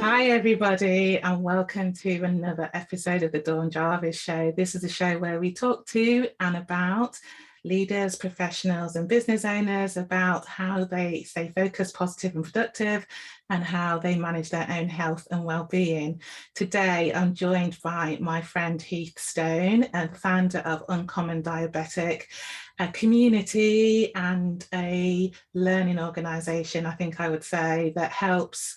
Hi, everybody, and welcome to another episode of the Dawn Jarvis Show. This is a show where we talk to and about leaders, professionals, and business owners about how they stay focused, positive, and productive, and how they manage their own health and well-being. Today, I'm joined by my friend Heath Stone, a founder of Uncommon Diabetic, a community and a learning organisation, I think I would say, that helps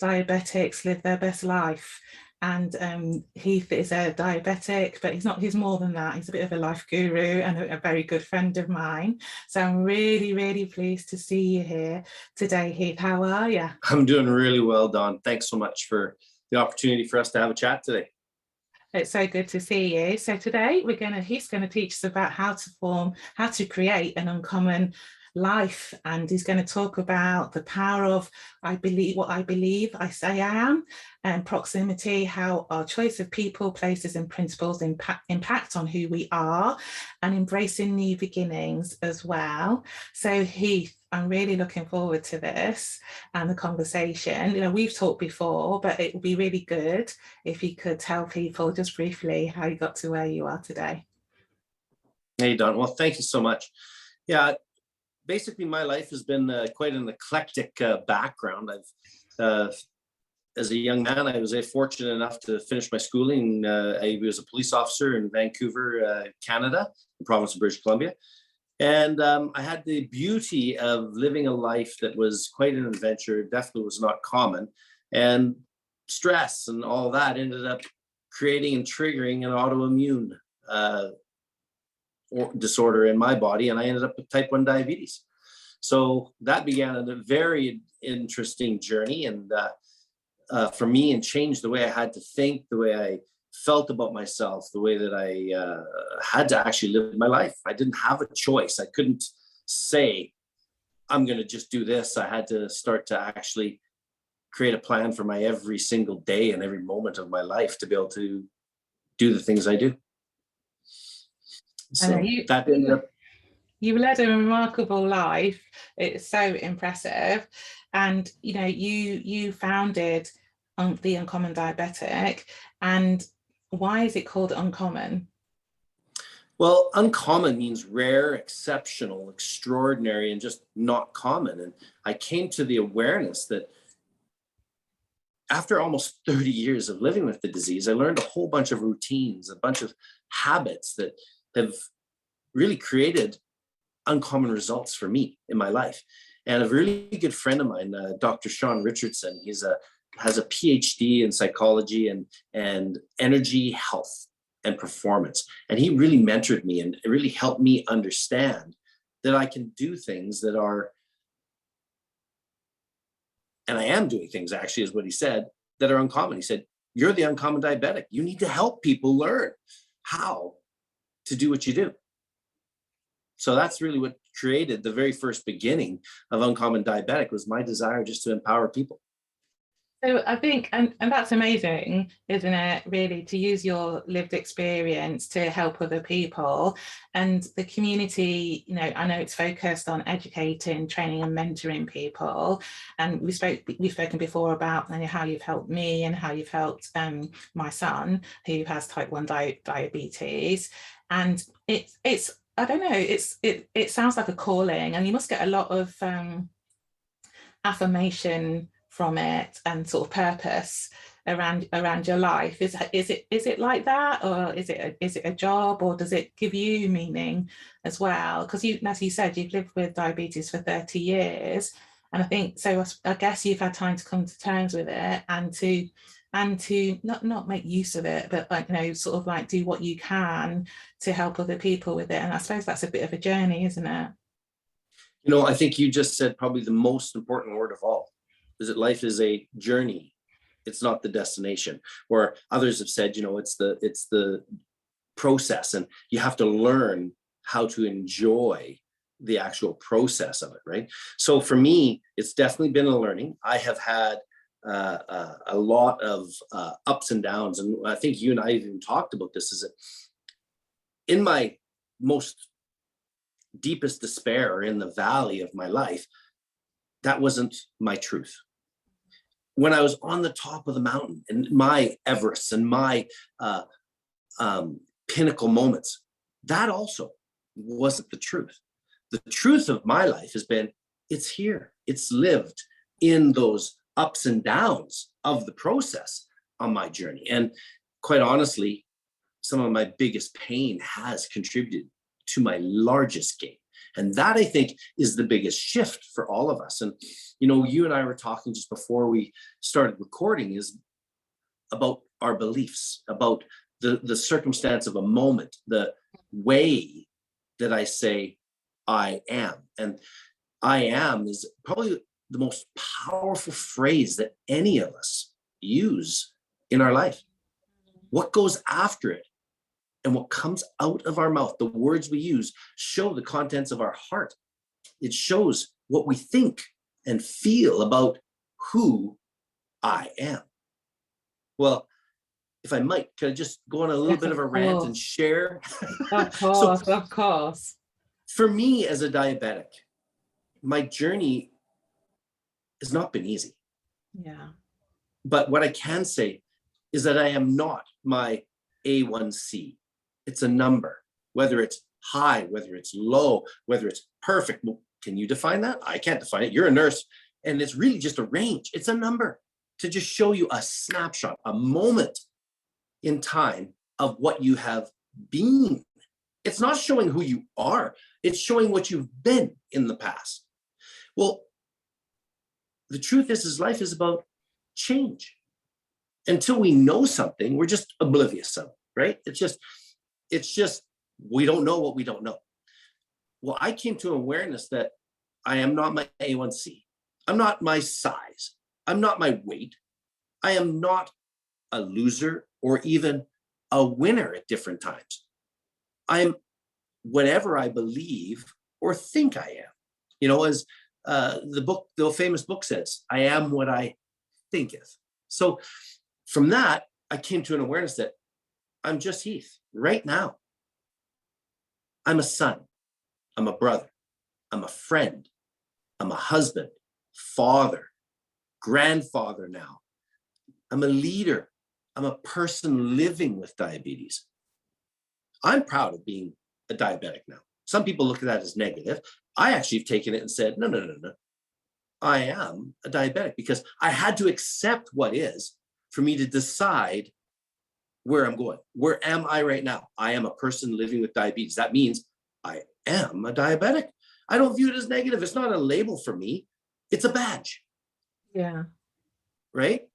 diabetics live their best life. And Heath is a diabetic, but he's more than that. He's a bit of a life guru and a very good friend of mine. So I'm really, really pleased to see you here today, Heath. How are you? I'm doing really well, Dawn. Thanks so much for the opportunity for us to have a chat today. It's so good to see you. So today Heath's going to teach us about how to create an uncommon life, and he's going to talk about the power of I believe I say I am, and proximity, how our choice of people, places and principles impact on who we are, and embracing new beginnings as well. So Heath, I'm really looking forward to this and the conversation. You know, we've talked before, but it would be really good if you could tell people just briefly how you got to where you are today. Hey, Dawn. Well, thank you so much. Yeah, basically, my life has been quite an eclectic background. As a young man, I was fortunate enough to finish my schooling. I was a police officer in Vancouver, Canada, the province of British Columbia. And I had the beauty of living a life that was quite an adventure. It definitely was not common. And stress and all that ended up creating and triggering an autoimmune disorder in my body, and I ended up with type 1 diabetes. So that began a very interesting journey, and for me, and changed the way I had to think, the way I felt about myself, the way that I had to actually live my life. I didn't have a choice. I couldn't say, I'm going to just do this. I had to start to actually create a plan for my every single day and every moment of my life to be able to do the things I do. So that ended up. You led a remarkable life. It's so impressive. And, you know, you founded the Uncommon Diabetic. And why is it called Uncommon? Well, uncommon means rare, exceptional, extraordinary, and just not common. And I came to the awareness that after almost 30 years of living with the disease, I learned a whole bunch of routines, a bunch of habits that have really created uncommon results for me in my life. And a really good friend of mine, Dr. Sean Richardson, has a PhD in psychology and energy, health, and performance. And he really mentored me and it really helped me understand that I can do things that are, and I am doing things actually, is what he said, that are uncommon. He said, you're the uncommon diabetic. You need to help people learn how to do what you do. So that's really what created the very first beginning of Uncommon Diabetic, was my desire just to empower people. So I think, and that's amazing, isn't it, really, to use your lived experience to help other people. And the community, you know, I know it's focused on educating, training and mentoring people. And we've spoken before about how you've helped me and how you've helped my son who has type 1 diabetes. And it's I don't know, it sounds like a calling, and you must get a lot of affirmation from it and sort of purpose around your life. Is it like that, or is it a job, or does it give you meaning as well? Because as you said, you've lived with diabetes for 30 years, and I think so. I guess you've had time to come to terms with it and to not make use of it, but like, you know, sort of like do what you can to help other people with it. And I suppose that's a bit of a journey, isn't it? You know, I think you just said probably the most important word of all, is that life is a journey. It's not the destination. Or others have said, you know, it's the process, and you have to learn how to enjoy the actual process of it, right? So for me, it's definitely been a learning. I have had a lot of ups and downs, and I think you and I even talked about this, is that in my most deepest despair, in the valley of my life, that wasn't my truth. when I was on the top of the mountain and my Everest and my pinnacle moments, that also wasn't the truth. The truth of my life has been, it's here. It's lived in those ups and downs of the process on my journey. And quite honestly, some of my biggest pain has contributed to my largest gain. And that, I think, is the biggest shift for all of us. And, you know, you and I were talking just before we started recording is about our beliefs, about the circumstance of a moment, the way that I say I am. And I am is probably the most powerful phrase that any of us use in our life. What goes after it and what comes out of our mouth, the words we use, show the contents of our heart. It shows what we think and feel about who I am. Well, if I might, could I just go on a little bit of a rant and share? Of course, of course. For me as a diabetic, my journey has not been easy. Yeah. But what I can say is that I am not my A1C. It's a number, whether it's high, whether it's low, whether it's perfect. Well, can you define that? I can't define it. You're a nurse. And it's really just a range. It's a number to just show you a snapshot, a moment in time of what you have been. It's not showing who you are. It's showing what you've been in the past. Well, the truth is life is about change. Until we know something, we're just oblivious of it, right? It's just, we don't know what we don't know. Well, I came to awareness that I am not my A1C. I'm not my size. I'm not my weight. I am not a loser or even a winner at different times. I'm whatever I believe or think I am. You know, as the famous book says, I am what I thinketh. So from that, I came to an awareness that I'm just Heath right now. I'm a son. I'm a brother. I'm a friend. I'm a husband, father, grandfather now. I'm a leader. I'm a person living with diabetes. I'm proud of being a diabetic now. Some people look at that as negative. I actually have taken it and said, no. I am a diabetic because I had to accept what is for me to decide where I'm going. Where am I right now? I am a person living with diabetes. That means I am a diabetic. I don't view it as negative. It's not a label for me. It's a badge. Yeah. Right?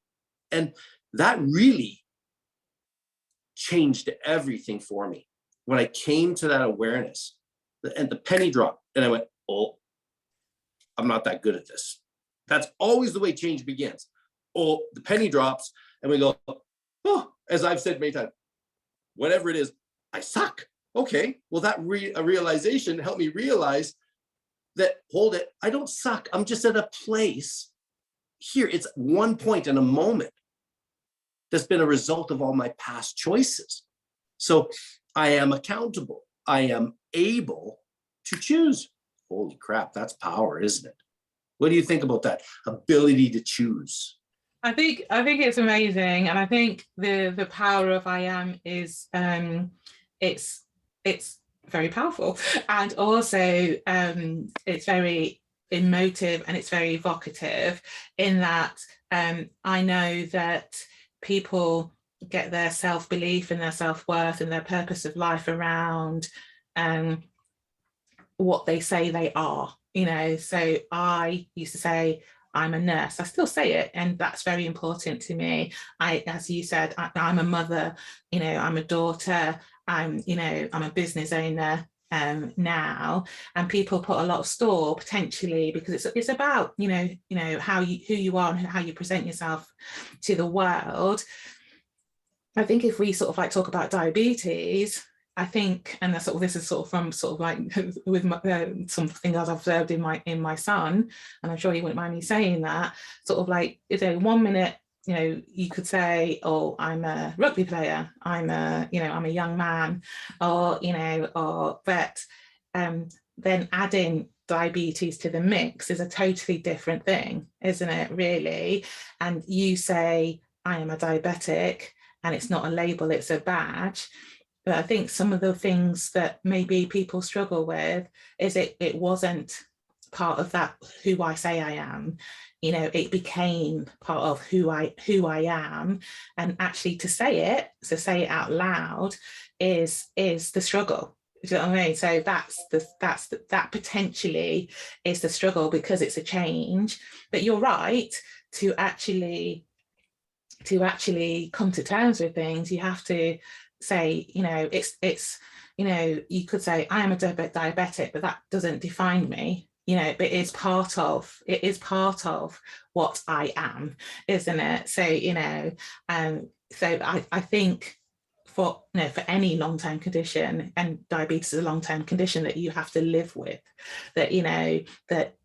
And that really changed everything for me. When I came to that awareness and the penny dropped and I went, oh, I'm not that good at this. That's always the way change begins. Oh, the penny drops and we go, oh, as I've said many times, whatever it is, I suck. Okay, well, that realization helped me realize that, hold it, I don't suck. I'm just at a place here. It's one point in a moment that's been a result of all my past choices. So I am accountable. I am able to choose. Holy crap, that's power, isn't it? What do you think about that ability to choose? I think it's amazing, and I think the power of I am is it's very powerful, and also it's very emotive and it's very evocative in that I know that people get their self-belief and their self-worth and their purpose of life around what they say they are, you know. So I used to say I'm a nurse. I still say it, and that's very important to me. As you said, I'm a mother, you know, I'm a daughter, I'm a business owner now, and people put a lot of store potentially because it's about who you are and how you present yourself to the world. I think if we sort of like talk about diabetes, I think, and that's this is sort of from sort of like with something I've observed in my son, and I'm sure he wouldn't mind me saying that, sort of like, 1 minute, you could say, oh, I'm a rugby player, I'm a young man, or but then add in diabetes to the mix is a totally different thing, isn't it, really? And you say, I am a diabetic, and it's not a label, it's a badge. But I think some of the things that maybe people struggle with is it wasn't part of that who I say I am. You know, it became part of who I am. And actually to say it out loud is the struggle. Do you know what I mean? So that potentially is the struggle, because it's a change. But you're right, to actually come to terms with things, you have to say, you know, it's you know, you could say I am a diabetic, but that doesn't define me. You know, but it is part of what I am, isn't it? So, you know, so I think for, you know, for any long-term condition, and diabetes is a long-term condition that you have to live with, that, you know, that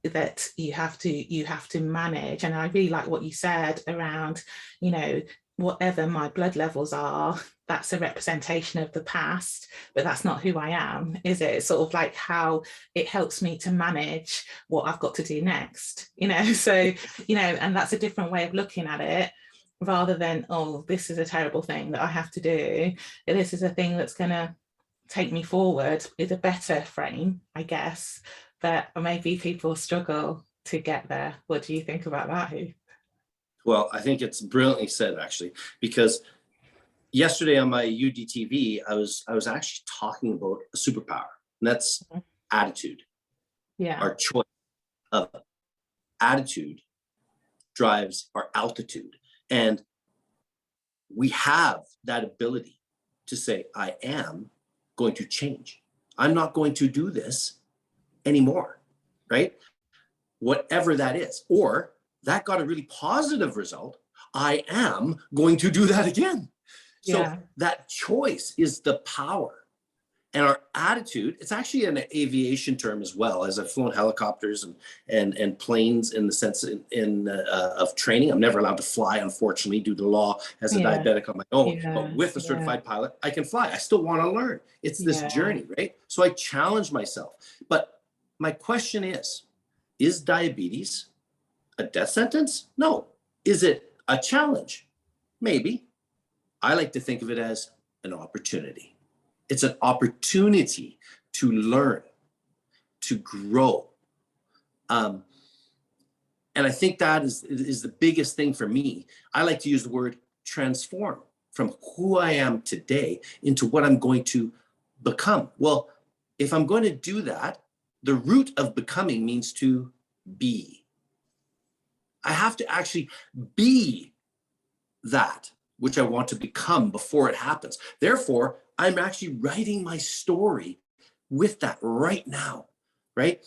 you have to manage. And I really like what you said around, you know, whatever my blood levels are, that's a representation of the past, but that's not who I am, is it? It's sort of like how it helps me to manage what I've got to do next, you know? So, you know, and that's a different way of looking at it, rather than, oh, this is a terrible thing that I have to do. This is a thing that's going to take me forward, is a better frame, I guess. But maybe people struggle to get there. What do you think about that, Heath? Well, I think it's brilliantly said, actually, because yesterday on my UDTV, I was actually talking about a superpower, and that's attitude. Yeah. Our choice of attitude drives our altitude. And we have that ability to say, I am going to change. I'm not going to do this anymore, right? Whatever that is. Or that got a really positive result. I am going to do that again. Yeah. So that choice is the power. And our attitude, it's actually an aviation term as well, as I've flown helicopters and planes, in the sense of training. I'm never allowed to fly, unfortunately, due to law as a diabetic on my own. But with a certified pilot, I can fly. I still want to learn. It's this journey, right? So I challenge myself. But my question is diabetes a death sentence? No. Is it a challenge? Maybe. I like to think of it as an opportunity. It's an opportunity to learn, to grow. And I think that is the biggest thing for me. I like to use the word transform, from who I am today into what I'm going to become. Well, if I'm going to do that, the root of becoming means to be. I have to actually be that which I want to become before it happens. Therefore, I'm actually writing my story with that right now, right?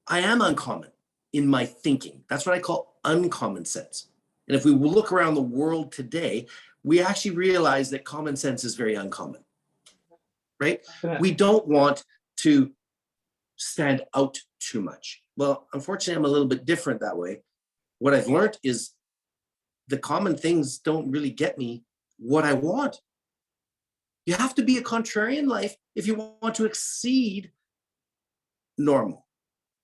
I am uncommon in my thinking. That's what I call uncommon sense. And if we look around the world today, we actually realize that common sense is very uncommon, right? We don't want to stand out too much. Well, unfortunately, I'm a little bit different that way. What I've learned is the common things don't really get me what I want. You have to be a contrarian in life if you want to exceed normal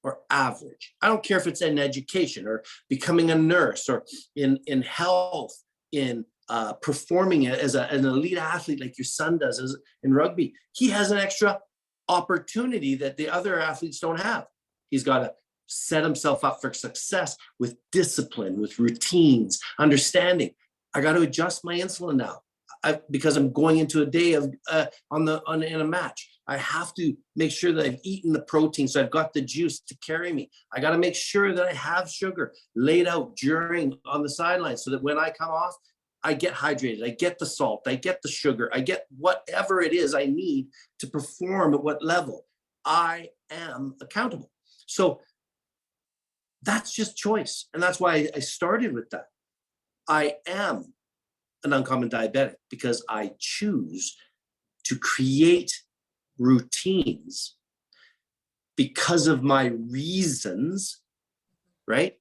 or average. I don't care if it's in education or becoming a nurse or in health, in performing as an elite athlete like your son does in rugby. He has an extra opportunity that the other athletes don't have. He's got to set himself up for success with discipline, with routines, understanding. I got to adjust my insulin now because I'm going into a day of in a match. I have to make sure that I've eaten the protein, so I've got the juice to carry me. I got to make sure that I have sugar laid out during on the sidelines, so that when I come off, I get hydrated, I get the salt, I get the sugar, I get whatever it is I need to perform at what level. I am accountable. So that's just choice. And that's why I started with that. I am an uncommon diabetic because I choose to create routines because of my reasons, right?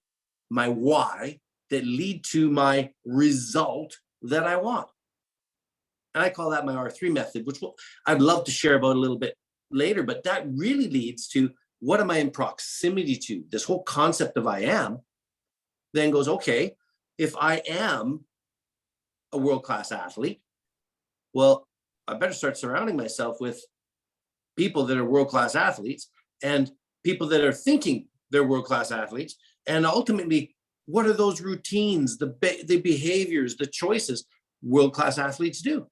My why, that lead to my result that I want. And I call that my R3 method, which I'd love to share about a little bit later, but that really leads to what am I in proximity to? This whole concept of I am then goes, okay, if I am a world-class athlete, well, I better start surrounding myself with people that are world-class athletes and people that are thinking they're world-class athletes. And ultimately, what are those routines, the behaviors, the choices world-class athletes do?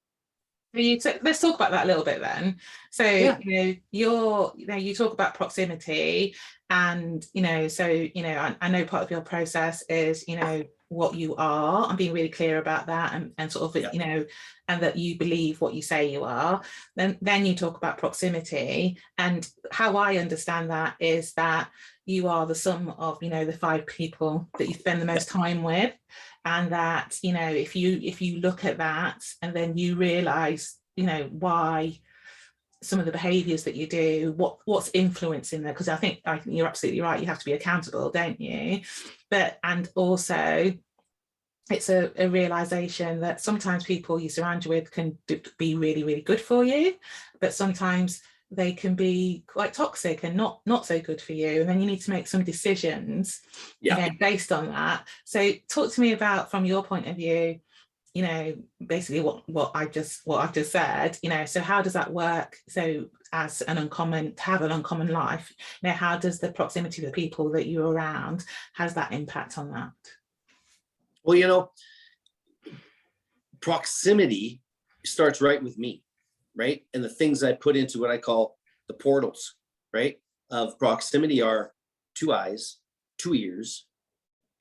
Let's talk about that a little bit then. So, Yeah. you talk about proximity, and, I know part of your process is, what you are, and being really clear about that, and sort of, Yeah. and that you believe what you say you are. Then you talk about proximity, and how I understand that is that you are the sum of, the 5 people that you spend the most time with. And that, if you look at that and then you realize, why some of the behaviors that you do, what's influencing them, because I think you're absolutely right, you have to be accountable, don't you? And also it's a realization that sometimes people you surround you with can be really, really good for you, but sometimes they can be quite toxic and not so good for you, and then you need to make some decisions based on that. So talk to me about, from your point of view, basically what I've just said, so how does that work? So as to have an uncommon life, how does the proximity to the people that you're around, has that impact on that? Well, proximity starts right with me, right? And the things I put into what I call the portals, right, of proximity are 2 eyes, 2 ears,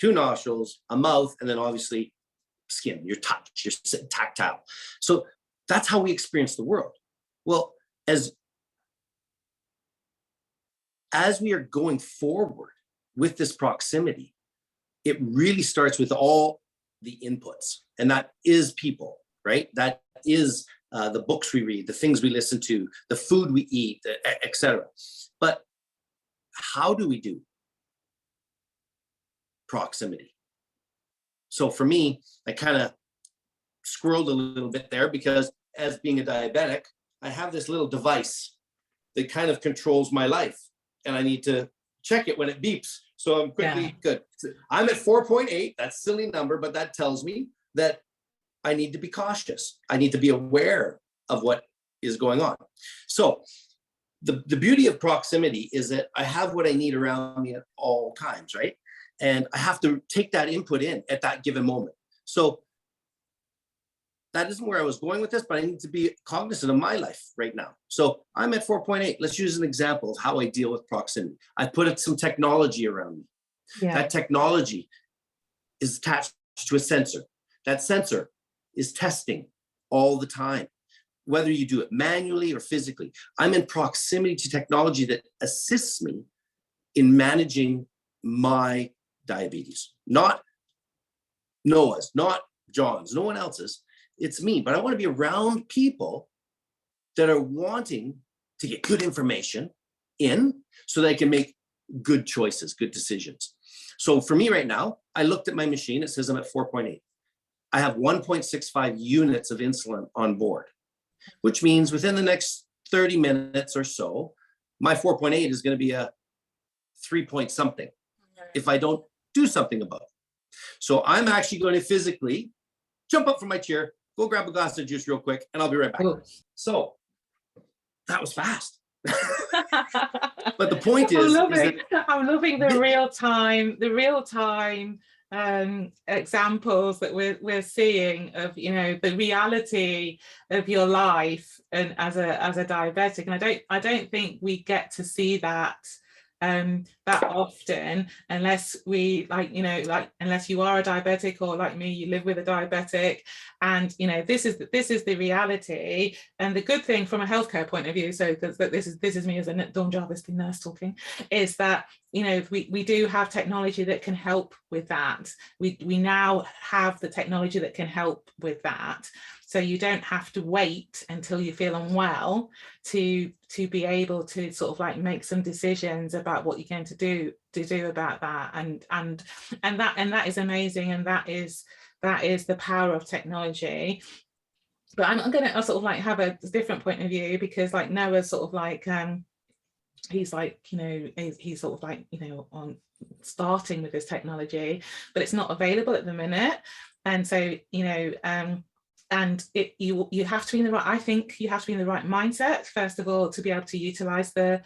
2 nostrils, a mouth, and then obviously skin, your touch, your tactile. So that's how we experience the world. Well, as we are going forward with this proximity, it really starts with all the inputs, and that is people, right? That is the books we read, the things we listen to, the food we eat, etc. But how do we do proximity? So for me, I kind of squirreled a little bit there, because as being a diabetic, I have this little device that kind of controls my life, and I need to check it when it beeps. So I'm quickly good. I'm at 4.8. That's a silly number, but that tells me that I need to be cautious. I need to be aware of what is going on. So the beauty of proximity is that I have what I need around me at all times, right? And I have to take that input in at that given moment. So that isn't where I was going with this, but I need to be cognizant of my life right now. So I'm at 4.8. Let's use an example of how I deal with proximity. I put some technology around me. Yeah. That technology is attached to a sensor. That sensor is testing all the time, whether you do it manually or physically. I'm in proximity to technology that assists me in managing my diabetes. Not Noah's, not John's, no one else's. It's me, but I want to be around people that are wanting to get good information in so that I can make good choices, good decisions. So for me right now, I looked at my machine. It says I'm at 4.8. I have 1.65 units of insulin on board, which means within the next 30 minutes or so, my 4.8 is going to be a 3 point something if I don't do something about it. So I'm actually going to physically jump up from my chair, go grab a glass of juice real quick, and I'll be right back. Ooh. So that was fast. But the point is I'm loving the real time examples that we're seeing of the reality of your life and as a diabetic, and I don't think we get to see that that often, unless unless you are a diabetic, or like me, you live with a diabetic, and this is the reality. And the good thing from a healthcare point of view, so that this is me as a Dawn Jarvis, the nurse talking, is that we do have technology that can help with that. We now have the technology that can help with that. So you don't have to wait until you feel unwell to be able to sort of like make some decisions about what you're going to do about that. And that is amazing, and that is the power of technology. But I'm going to sort of like have a different point of view, because like Noah sort of like he's like, he's sort of like, on starting with this technology, but it's not available at the minute. And so, and you have to be in the right, I think you have to be in the right mindset, first of all, to be able to utilize the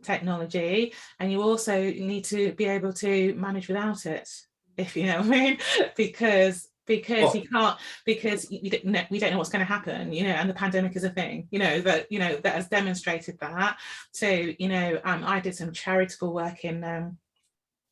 technology. And you also need to be able to manage without it, if you know what I mean, because you can't, because we don't know what's going to happen, and the pandemic is a thing, that has demonstrated that. So, I did some charitable work in,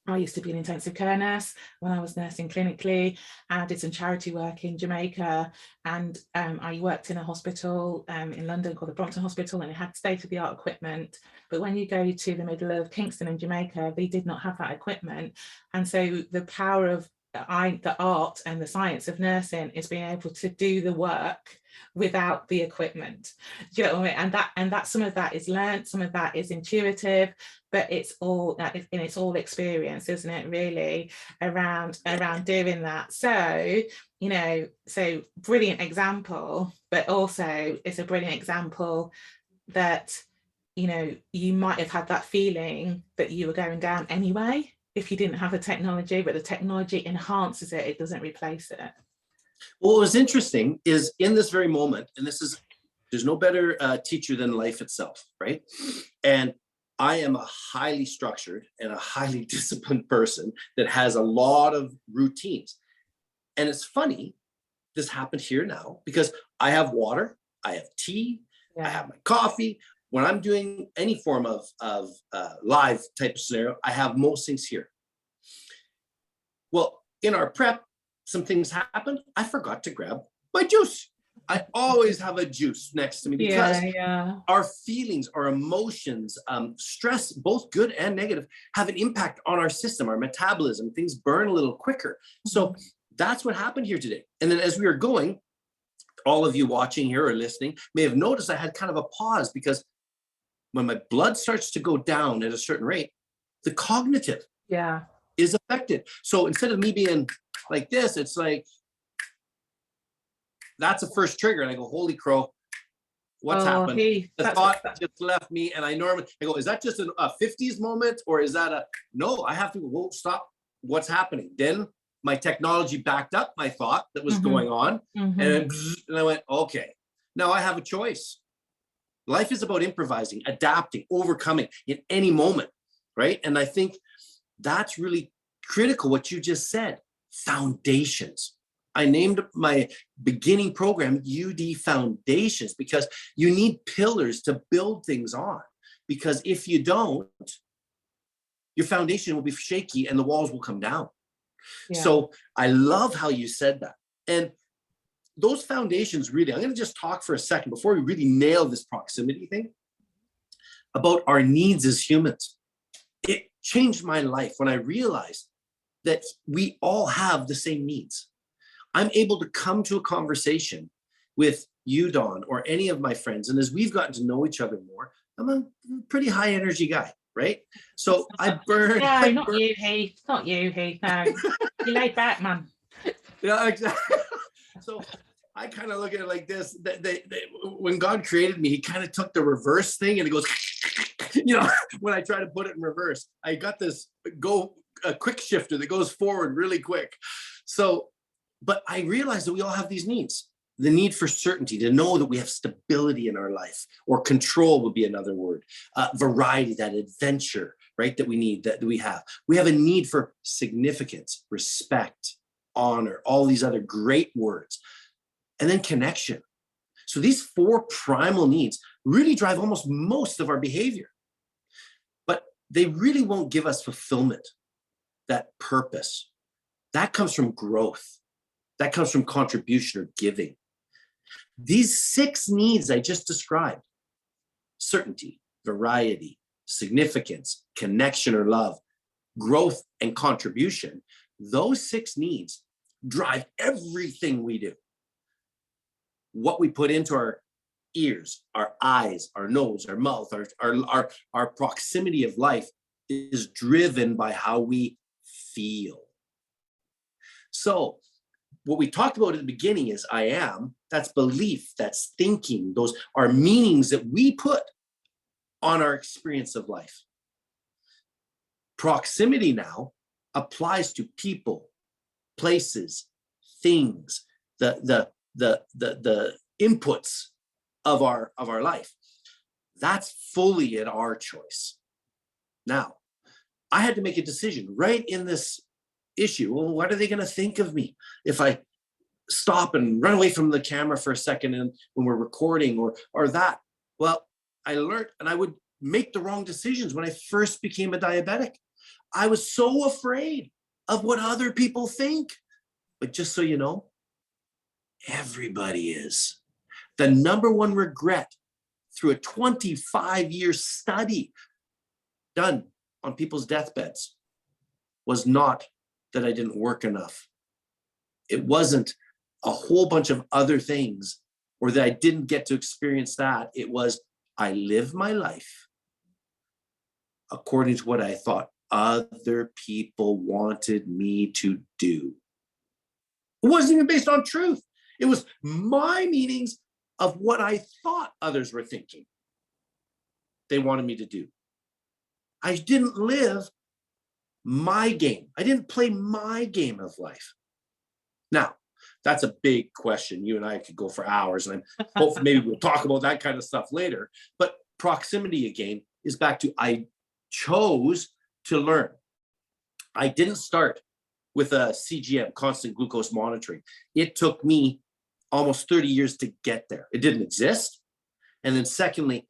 I used to be an intensive care nurse when I was nursing clinically. I did some charity work in Jamaica, and I worked in a hospital in London called the Brompton Hospital, and it had state-of-the-art equipment. But when you go to the middle of Kingston in Jamaica, they did not have that equipment. And so the power of the art and the science of nursing is being able to do the work without the equipment. Do you know what I mean? And that some of that is learned, some of that is intuitive, but it's all experience, isn't it, really, around doing that. So, so brilliant example, but also it's a brilliant example that, you might have had that feeling that you were going down anyway if you didn't have the technology, but the technology enhances it, it doesn't replace it. Well, what was interesting is in this very moment, and there's no better teacher than life itself, right? And I am a highly structured and a highly disciplined person that has a lot of routines. And it's funny, this happened here now, because I have water, I have tea, I have my coffee. When I'm doing any form of live type of scenario, I have most things here. Well, in our prep, some things happened. I forgot to grab my juice. I always have a juice next to me because our feelings, our emotions, stress, both good and negative, have an impact on our system, our metabolism. Things burn a little quicker. So that's what happened here today. And then as we were going, all of you watching here or listening may have noticed I had kind of a pause, because when my blood starts to go down at a certain rate, the cognitive is affected. So instead of me being like this, it's like, that's a first trigger. And I go, holy crow, what's happened? The thought just left me. And I go, is that just a 50s moment? Or is that no, I have to go, stop. What's happening? Then my technology backed up my thought that was going on. And I went, okay, now I have a choice. Life is about improvising, adapting, overcoming in any moment, right? And I think that's really critical, what you just said, foundations. I named my beginning program UD Foundations, because you need pillars to build things on. Because if you don't, your foundation will be shaky and the walls will come down. So I love how you said that. And those foundations, really, I'm going to just talk for a second before we really nail this proximity thing about our needs as humans. It changed my life when I realized that we all have the same needs. I'm able to come to a conversation with you, Dawn, or any of my friends. And as we've gotten to know each other more, I'm a pretty high energy guy, right? So I burn. No, not you, Heath. Not you, Heath. No, you laid back, man. Yeah, exactly. So I kind of look at it like this. When God created me, he kind of took the reverse thing and it goes, when I try to put it in reverse, I got this a quick shifter that goes forward really quick. So, but I realized that we all have these needs. The need for certainty, to know that we have stability in our life, or control would be another word. Variety, that adventure, right, that we need, that we have. We have a need for significance, respect, honor, all these other great words. And then connection. So these four primal needs really drive almost most of our behavior. But they really won't give us fulfillment, that purpose. That comes from growth. That comes from contribution or giving. These 6 needs I just described, certainty, variety, significance, connection or love, growth, and contribution, those 6 needs drive everything we do. What we put into our ears, our eyes, our nose, our mouth, our proximity of life is driven by how we feel. So what we talked about at the beginning is I am, that's belief, that's thinking, those are meanings that we put on our experience of life. Proximity now applies to people, places, things, the inputs of our life. That's fully at our choice. Now, I had to make a decision right in this issue. Well, what are they going to think of me if I stop and run away from the camera for a second and when we're recording or that? Well, I learned, and I would make the wrong decisions when I first became a diabetic. I was so afraid of what other people think. But just so you know, everybody is. The number one regret through a 25-year study done on people's deathbeds was not that I didn't work enough. It wasn't a whole bunch of other things or that I didn't get to experience that. It was I lived my life according to what I thought other people wanted me to do. It wasn't even based on truth. It was my meanings of what I thought others were thinking they wanted me to do. I didn't live my game. I didn't play my game of life. Now, that's a big question. You and I could go for hours, and I'm hopefully maybe we'll talk about that kind of stuff later. But proximity again is back to I chose to learn. I didn't start with a CGM, constant glucose monitoring. It took me almost 30 years to get there. It didn't exist. And then secondly,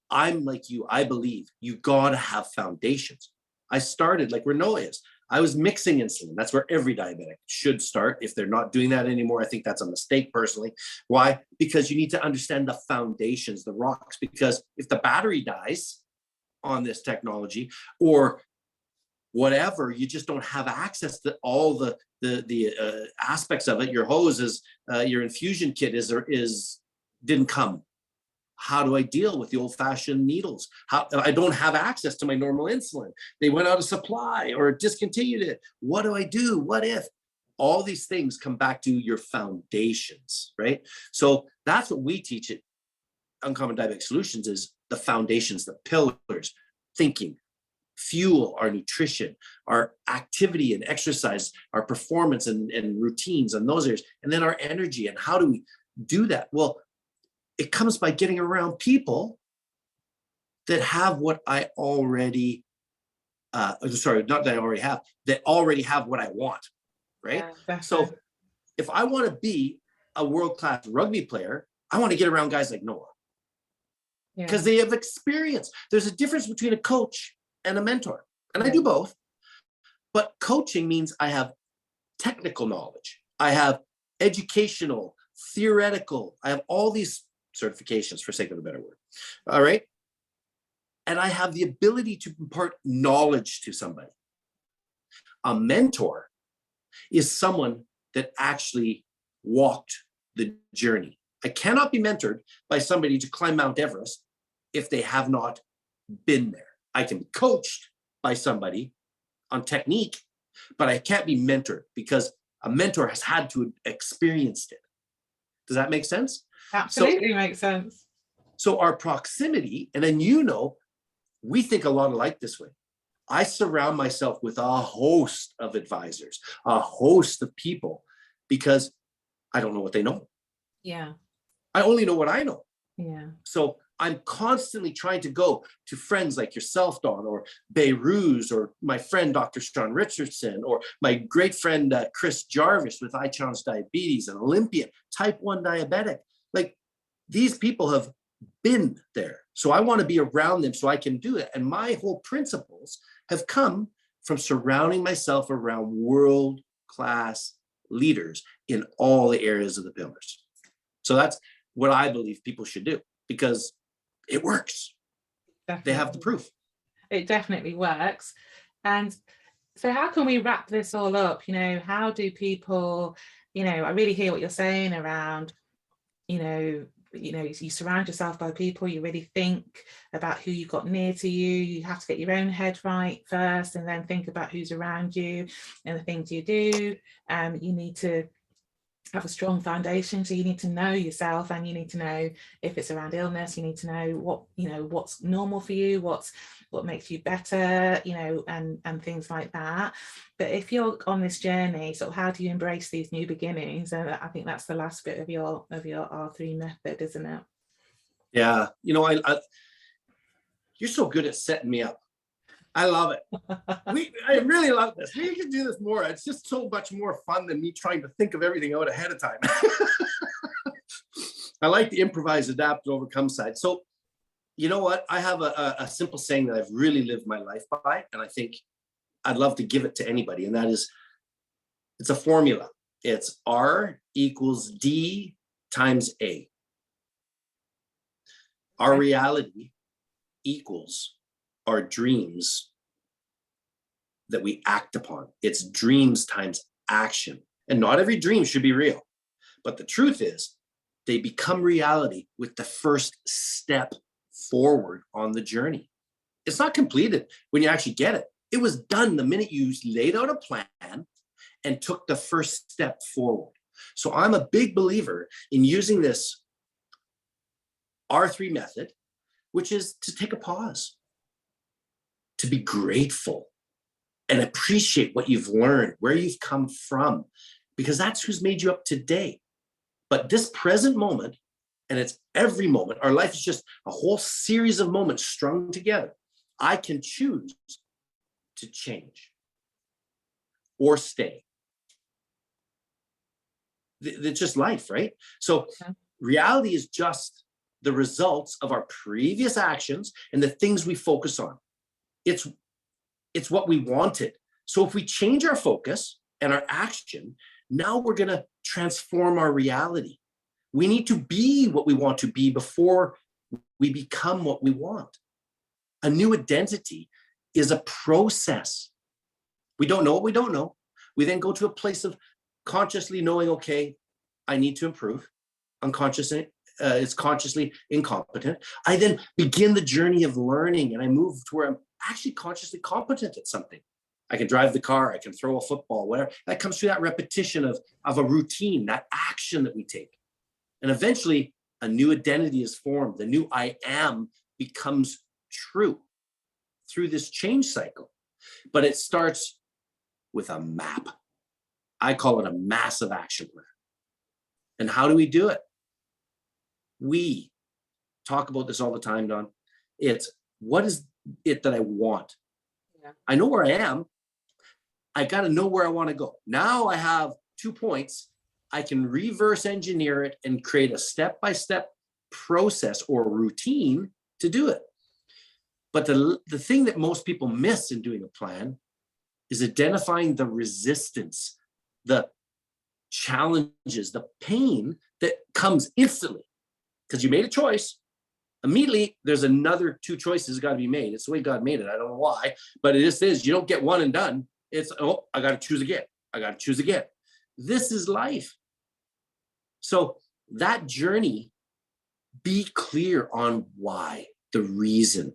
I'm like you, I believe you gotta have foundations. I started like Renault is. I was mixing insulin. That's where every diabetic should start. If they're not doing that anymore, I think that's a mistake personally. Why? Because you need to understand the foundations, the rocks, because if the battery dies on this technology or whatever, you just don't have access to all the aspects of it. Your hose is, your infusion kit didn't come. How do I deal with the old-fashioned needles? I don't have access to my normal insulin. They went out of supply or discontinued it. What do I do? What if? All these things come back to your foundations, right? So that's what we teach at Uncommon Diabetic Solutions is the foundations, the pillars, thinking, fuel, our nutrition, our activity and exercise, our performance and routines and those areas, and then our energy. And how do we do that? Well, it comes by getting around people that have what I already, not that I already have, that already have what I want, right? Yeah, so if I want to be a world-class rugby player, I want to get around guys like Noah because they have experience. There's a difference between a coach and a mentor, and I do both. But coaching means I have technical knowledge. I have educational, theoretical. I have all these certifications, for sake of a better word. All right. And I have the ability to impart knowledge to somebody. A mentor is someone that actually walked the journey. I cannot be mentored by somebody to climb Mount Everest if they have not been there. I can be coached by somebody on technique, but I can't be mentored because a mentor has had to experience it. Does that make sense? Absolutely makes sense. So our proximity, and then we think a lot alike this way. I surround myself with a host of advisors, a host of people, because I don't know what they know. Yeah. I only know what I know. Yeah. So I'm constantly trying to go to friends like yourself, Dawn, or Beirut, or my friend, Dr. Sean Richardson, or my great friend, Chris Jarvis with iChallenge Diabetes, an Olympian, type 1 diabetic. Like these people have been there. So I want to be around them so I can do it. And my whole principles have come from surrounding myself around world-class leaders in all the areas of the pillars. So that's what I believe people should do because it works. Definitely. They have the proof. It definitely works. And so how can we wrap this all up? How do people, I really hear what you're saying around, you surround yourself by people, you really think about who you got near to you. You have to get your own head right first and then think about who's around you and the things you do. You need to have a strong foundation. So you need to know yourself, and you need to know if it's around illness, you need to know what, you know, what's normal for you, what makes you better, you know, and things like that. But if you're on this journey, so how do you embrace these new beginnings? And I think that's the last bit of your R3 method, isn't it? Yeah, you know, you're so good at setting me up. I love it. I really love this. We can do this more. It's just so much more fun than me trying to think of everything out ahead of time. I like the improvise, adapt, and overcome side. So, you know what? I have a simple saying that I've really lived my life by, and I think I'd love to give it to anybody. And that is, it's a formula. It's R equals D times A. Our reality equals our dreams that we act upon. It's dreams times action. And not every dream should be real. But the truth is, they become reality with the first step forward on the journey. It's not completed when you actually get it. It was done the minute you laid out a plan and took the first step forward. So I'm a big believer in using this R3 method, which is to take a pause, to be grateful and appreciate what you've learned, where you've come from, because that's who's made you up today. But this present moment, and it's every moment, our life is just a whole series of moments strung together. I can choose to change or stay. It's just life, right? So reality is just the results of our previous actions and the things we focus on. It's what we wanted. So if we change our focus and our action, now we're going to transform our reality. We need to be what we want to be before we become what we want. A new identity is a process. We don't know what we don't know. We then go to a place of consciously knowing, okay, I need to improve. Unconsciously, it's consciously incompetent. I then begin the journey of learning, and I move to where I'm actually consciously competent at something. I can drive the car, I can throw a football, whatever. That comes through that repetition of a routine, that action that we take. And eventually a new identity is formed. The new I am becomes true through this change cycle. But it starts with a map. I call it a massive action plan. And how do we do it? We talk about this all the time, Don. It's, what is it that I want? Yeah. I know where I am. I got to know where I want to go. Now I have 2 points. I can reverse engineer it and create a step-by-step process or routine to do it. But the thing that most people miss in doing a plan is identifying the resistance, the challenges, the pain that comes instantly. Because you made a choice, immediately there's another 2 choices got to be made. It's the way God made it. I don't know why, but it just is. You don't get one and done. It's, oh, I got to choose again. I got to choose again. This is life. So that journey, be clear on why, the reason.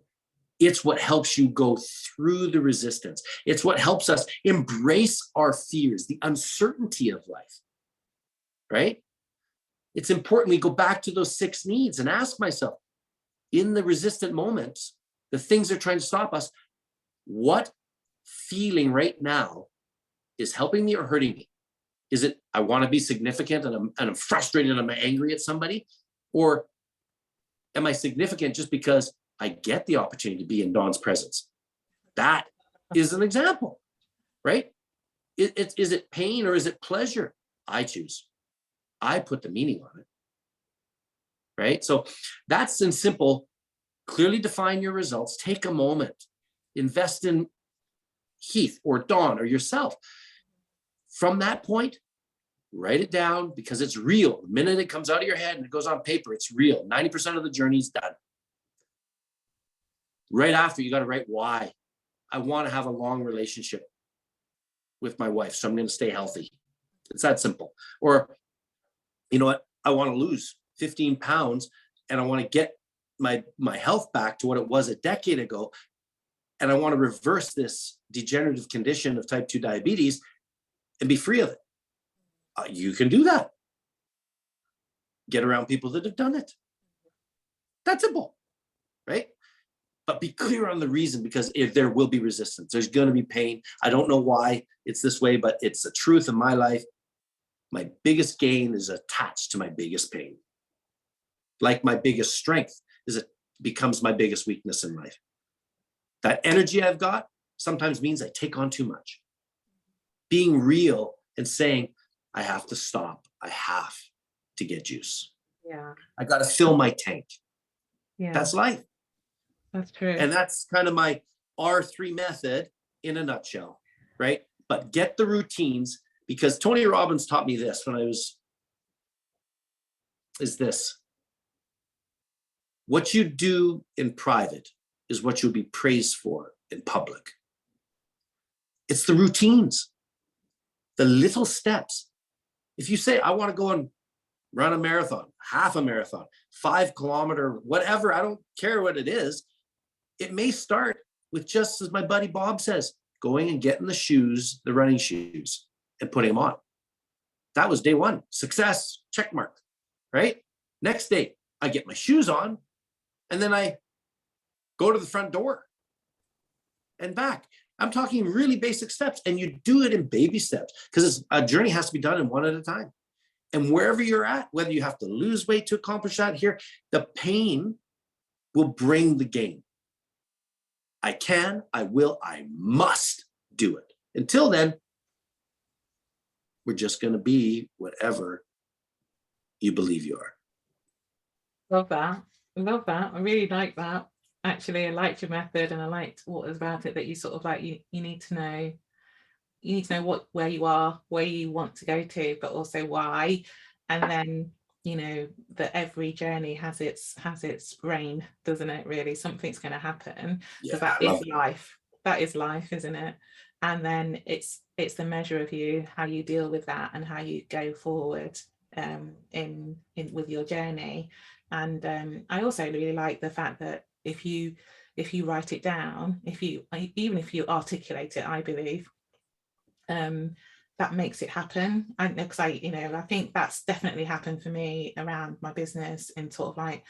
It's what helps you go through the resistance. It's what helps us embrace our fears, the uncertainty of life, right? It's important we go back to those 6 needs and ask myself, in the resistant moments, the things that are trying to stop us, what feeling right now is helping me or hurting me? Is it, I want to be significant and I'm frustrated and I'm angry at somebody? Or am I significant just because I get the opportunity to be in Dawn's presence? That is an example, right? Is it pain or is it pleasure? I choose. I put the meaning on it, right? So that's in simple. Clearly define your results. Take a moment. Invest in Heath or Dawn or yourself. From that point, write it down because it's real. The minute it comes out of your head and it goes on paper, it's real. 90% of the journey is done. Right after, you got to write why. I want to have a long relationship with my wife, so I'm going to stay healthy. It's that simple. Or, you know what? I want to lose 15 pounds and I want to get my health back to what it was a decade ago. And I want to reverse this degenerative condition of type 2 diabetes and be free of it. You can do that. get around people that have done it. That's simple, right? But be clear on the reason, because if there will be resistance, there's going to be pain. I don't know why it's this way, but it's the truth of my life. My biggest gain is attached to my biggest pain. Like my biggest strength becomes my biggest weakness in life. That energy I've got sometimes means I take on too much. Being real and saying, I have to stop. I have to get juice. Yeah. I got to fill my tank. Yeah. That's life. That's true. And that's kind of my R3 method in a nutshell, right? But get the routines, because Tony Robbins taught me this is this. What you do in private is what you'll be praised for in public. It's the routines, the little steps. If you say, I want to go and run a marathon, half a marathon, 5 kilometer, whatever, I don't care what it is. It may start with, just as my buddy Bob says, going and getting the shoes, the running shoes, and putting them on. That was day 1. Success, check mark, right? Next day, I get my shoes on, and then I go to the front door and back. I'm talking really basic steps, and you do it in baby steps, because a journey has to be done in one at a time. And wherever you're at, whether you have to lose weight to accomplish that here, the pain will bring the gain. I can, I will, I must do it. Until then, we're just going to be whatever you believe you are. Love that. Love that. I really like that. Actually, I liked your method, and I liked what was about it that you sort of like, you need to know where you are, where you want to go to, but also why. And then, that every journey has its rain, doesn't it? Really, something's going to happen, because that is life. That is life, isn't it? And then it's the measure of you, how you deal with that, and how you go forward in with your journey. And I also really like the fact that if you write it down, even if you articulate it, I believe that makes it happen. Because I think that's definitely happened for me around my business, in sort of like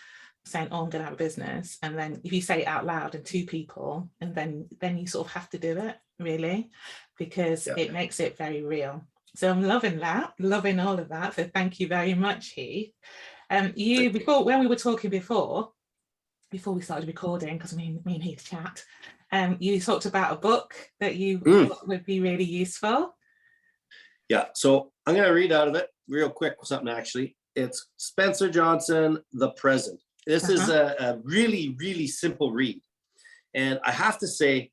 saying, oh, I'm gonna have a business, and then if you say it out loud and 2 people, and then you sort of have to do it, really, because it makes it very real. So I'm loving all of that. So thank you very much, Heath. When we were talking before we started recording, because me and Heath chat, you talked about a book that you thought would be really useful. Yeah, so I'm going to read out of it real quick, something actually. It's Spencer Johnson, The Present. This is a really, really simple read. And I have to say,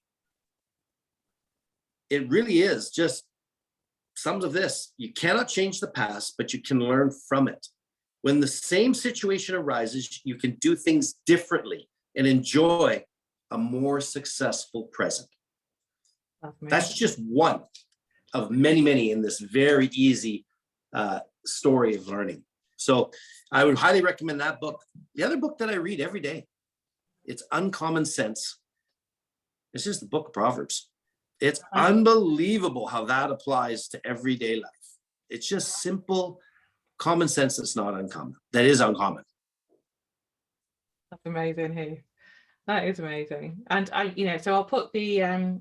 it really is just some of this. You cannot change the past, but you can learn from it. When the same situation arises, you can do things differently and enjoy a more successful present. That's just one of many, many in this very easy story of learning. So I would highly recommend that book. The other book that I read every day, it's Uncommon Sense. It's just the book of Proverbs. It's unbelievable how that applies to everyday life. It's just simple common sense that's not uncommon. That is uncommon. That's amazing, Heath. That is amazing. And so I'll put the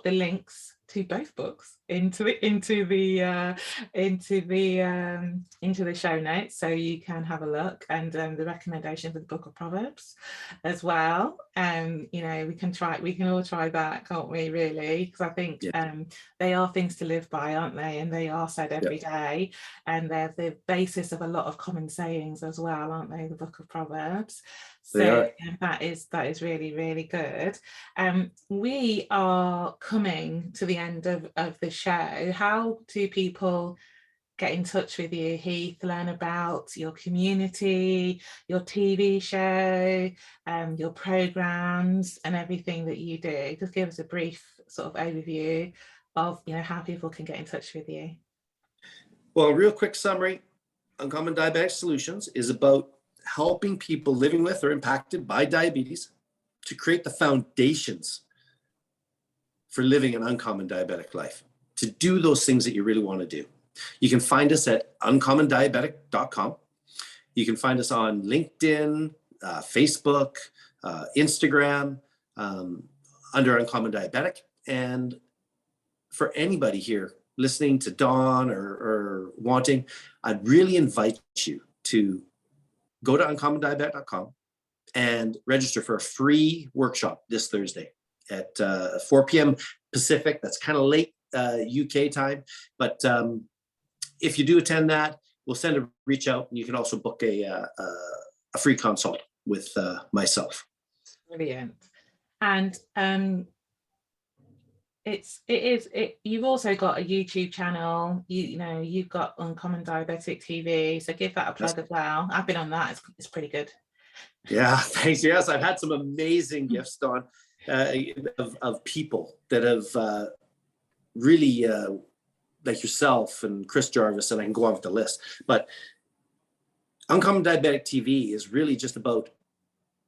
links to both books into the show notes, so you can have a look, and the recommendation for the Book of Proverbs as well. We can all try that, can't we, really? Because I think they are things to live by, aren't they? And they are said every day, and they're the basis of a lot of common sayings as well, aren't they? The Book of Proverbs. So that is really, really good. We are coming to the end of the show. How do people get in touch with you, Heath, learn about your community, your TV show, your programs, and everything that you do? Just give us a brief sort of overview of how people can get in touch with you. Well, a real quick summary. Uncommon Diabetic Solutions is about helping people living with or impacted by diabetes to create the foundations for living an uncommon diabetic life, to do those things that you really want to do. You can find us at uncommondiabetic.com. You can find us on LinkedIn, Facebook, Instagram, under Uncommon Diabetic. And for anybody here listening to Dawn or wanting, I'd really invite you to go to uncommondiabetic.com and register for a free workshop this Thursday at 4 p.m. Pacific. That's kind of late UK time. But if you do attend that, we'll send a reach out, and you can also book a free consult with myself. Brilliant. And you've also got a YouTube channel. You've got Uncommon Diabetic TV, so give that a plug as well. I've been on that. It's pretty good. Yeah, thanks. Yes, I've had some amazing gifts, Dawn, of people that have really, like yourself and Chris Jarvis, and I can go on with the list. But Uncommon Diabetic TV is really just about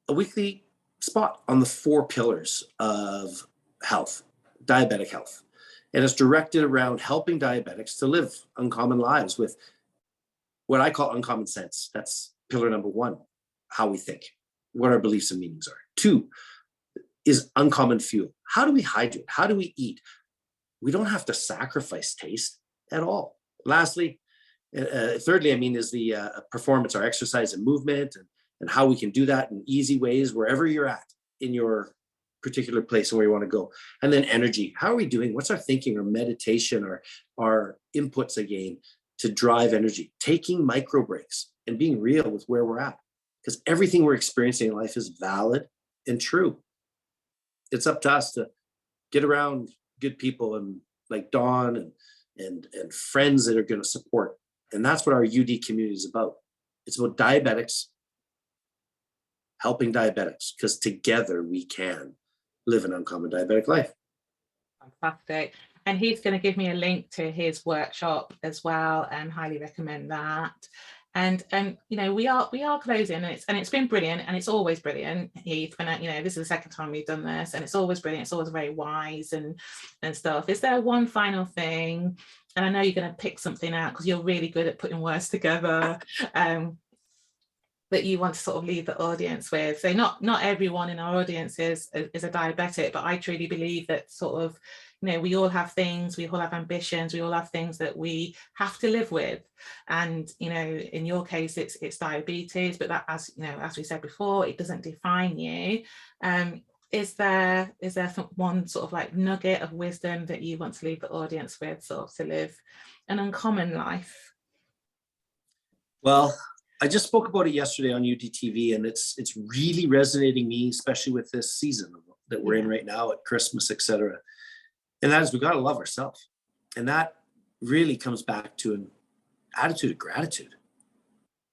a weekly spot on the 4 pillars of health, diabetic health. And it's directed around helping diabetics to live uncommon lives with what I call uncommon sense. That's pillar number 1, how we think, what our beliefs and meanings are. 2 is uncommon fuel. How do we hydrate? How do we eat? We don't have to sacrifice taste at all. Lastly, thirdly, is the performance, our exercise and movement, and how we can do that in easy ways wherever you're at in your particular place and where you want to go. And then energy. How are we doing? What's our thinking, our meditation, our inputs again to drive energy? Taking micro breaks and being real with where we're at. Because everything we're experiencing in life is valid and true. It's up to us to get around good people and like Dawn and friends that are going to support. And that's what our UD community is about. It's about diabetics helping diabetics, because together we can live an uncommon diabetic life. Fantastic. And he's going to give me a link to his workshop as well, and highly recommend that. And we are closing, and it's been brilliant, and it's always brilliant, Heath. When this is the second time we've done this, and it's always brilliant. It's always very wise and stuff. Is there one final thing? And I know you're going to pick something out because you're really good at putting words together. That you want to sort of leave the audience with. So not everyone in our audience is a diabetic, but I truly believe that sort of, we all have things, we all have ambitions, we all have things that we have to live with. And, in your case, it's diabetes, but that, as we said before, it doesn't define you. Is there one sort of like nugget of wisdom that you want to leave the audience with, sort of to live an uncommon life? Well, I just spoke about it yesterday on UDTV, and it's really resonating me, especially with this season that we're in right now at Christmas, etc. And that is, we got to love ourselves. And that really comes back to an attitude of gratitude.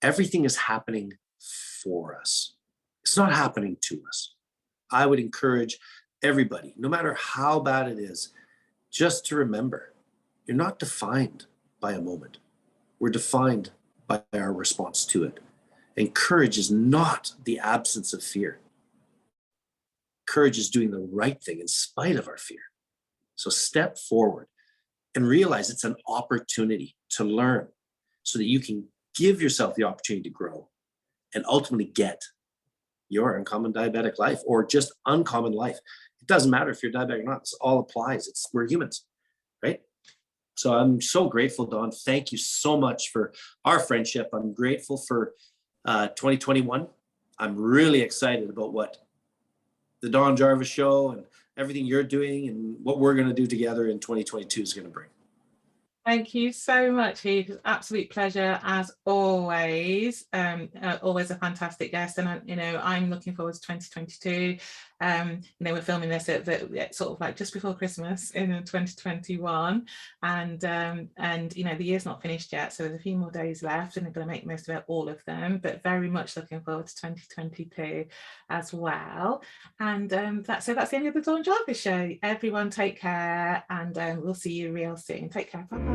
Everything is happening for us. It's not happening to us. I would encourage everybody, no matter how bad it is, just to remember, you're not defined by a moment. We're defined by our response to it. And courage is not the absence of fear. Courage is doing the right thing in spite of our fear. So step forward and realize it's an opportunity to learn so that you can give yourself the opportunity to grow and ultimately get your uncommon diabetic life, or just uncommon life. It doesn't matter if you're diabetic or not. This all applies. We're humans, right? So I'm so grateful, Dawn. Thank you so much for our friendship. I'm grateful for 2021. I'm really excited about what the Dawn Jarvis Show and everything you're doing and what we're going to do together in 2022 is going to bring. Thank you so much, Heath. It's an absolute pleasure as always. Always a fantastic guest, and I'm looking forward to 2022. We're filming this at sort of like just before Christmas in 2021, and the year's not finished yet, so there's a few more days left, and I'm going to make most of it, all of them. But very much looking forward to 2022 as well. And that's the end of the Dawn Jarvis Show. Everyone, take care, and we'll see you real soon. Take care. Bye.